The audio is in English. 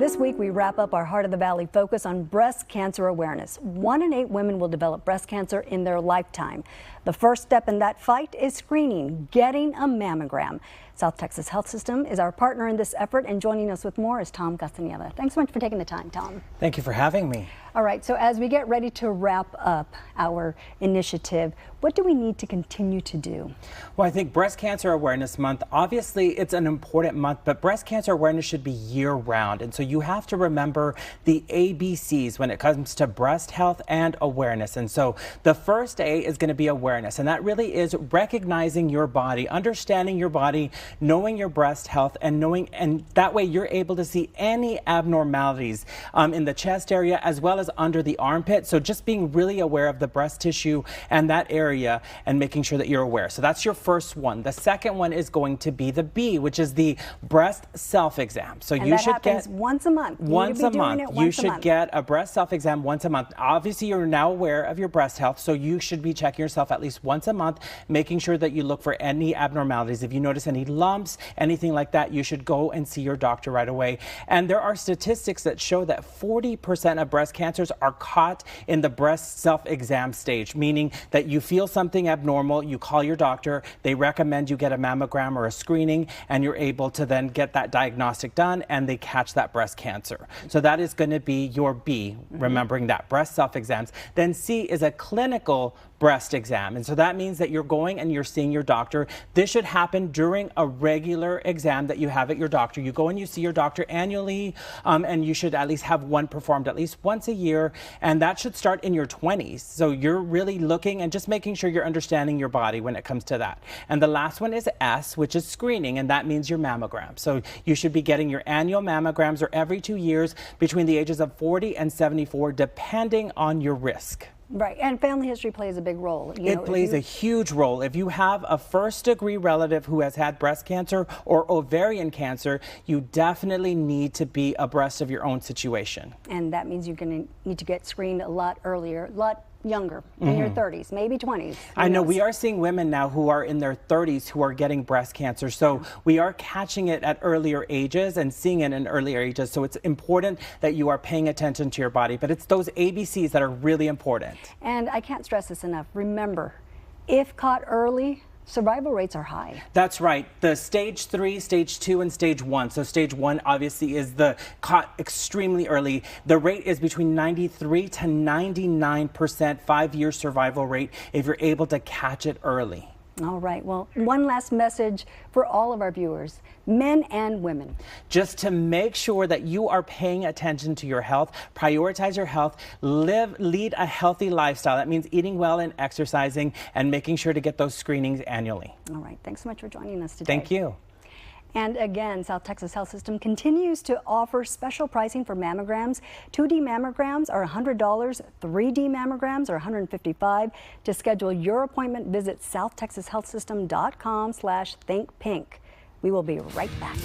This week, we wrap up our Heart of the Valley focus on breast cancer awareness. 1 in 8 women will develop breast cancer in their lifetime. The first step in that fight is screening, getting a mammogram. South Texas Health System is our partner in this effort, and joining us with more is Tom Castaneda. Thanks so much for taking the time, Tom. Thank you for having me. All right, so as we get ready to wrap up our initiative, what do we need to continue to do? Well, I think Breast Cancer Awareness Month, obviously it's an important month, but breast cancer awareness should be year-round. And so you have to remember the ABCs when it comes to breast health and awareness. And so the first A is going to be awareness, and that really is recognizing your body, understanding your body, knowing your breast health, and that way you're able to see any abnormalities in the chest area as well as under the armpit. So just being really aware of the breast tissue and that area and making sure that you're aware. So that's your first one. The second one is going to be the B, which is the breast self-exam. So and you should get once a month. You should get a breast self-exam once a month. Obviously, you're now aware of your breast health, so you should be checking yourself at least once a month, making sure that you look for any abnormalities. If you notice any lumps, anything like that, you should go and see your doctor right away. And there are statistics that show that 40% of breast cancers are caught in the breast self-exam stage, meaning that you feel something abnormal, you call your doctor, they recommend you get a mammogram or a screening, and you're able to then get that diagnostic done and they catch that breast cancer. So that is going to be your B, remembering that, breast self-exams. Then C is a clinical breast exam. And so that means that you're going and you're seeing your doctor. This should happen during a regular exam that you have at your doctor. You go and you see your doctor annually, and you should at least have one performed at least once a year. And that should start in your 20s. So you're really looking and just making sure you're understanding your body when it comes to that. And the last one is S, which is screening, and that means your mammogram. So you should be getting your annual mammograms or every 2 years between the ages of 40 and 74, depending on your risk. Right, and family history plays a big role. It plays a huge role. If you have a first-degree relative who has had breast cancer or ovarian cancer, you definitely need to be abreast of your own situation. And that means you're going to need to get screened a lot earlier, a lot younger, in your 30s, maybe 20s. I know we are seeing women now who are in their 30s who are getting breast cancer. So we are catching it at earlier ages and seeing it in earlier ages. So it's important that you are paying attention to your body. But it's those ABCs that are really important. And I can't stress this enough. Remember, if caught early, survival rates are high. That's right. The stage 3, stage 2, and stage 1. So stage 1 obviously is the caught extremely early. The rate is between 93 to 99% 5-year survival rate if you're able to catch it early. All right. Well, one last message for all of our viewers, men and women. Just to make sure that you are paying attention to your health, prioritize your health, lead a healthy lifestyle. That means eating well and exercising and making sure to get those screenings annually. All right. Thanks so much for joining us today. Thank you. And again, South Texas Health System continues to offer special pricing for mammograms. 2D mammograms are $100, 3D mammograms are $155. To schedule your appointment, visit southtexashealthsystem.com/thinkpink. We will be right back.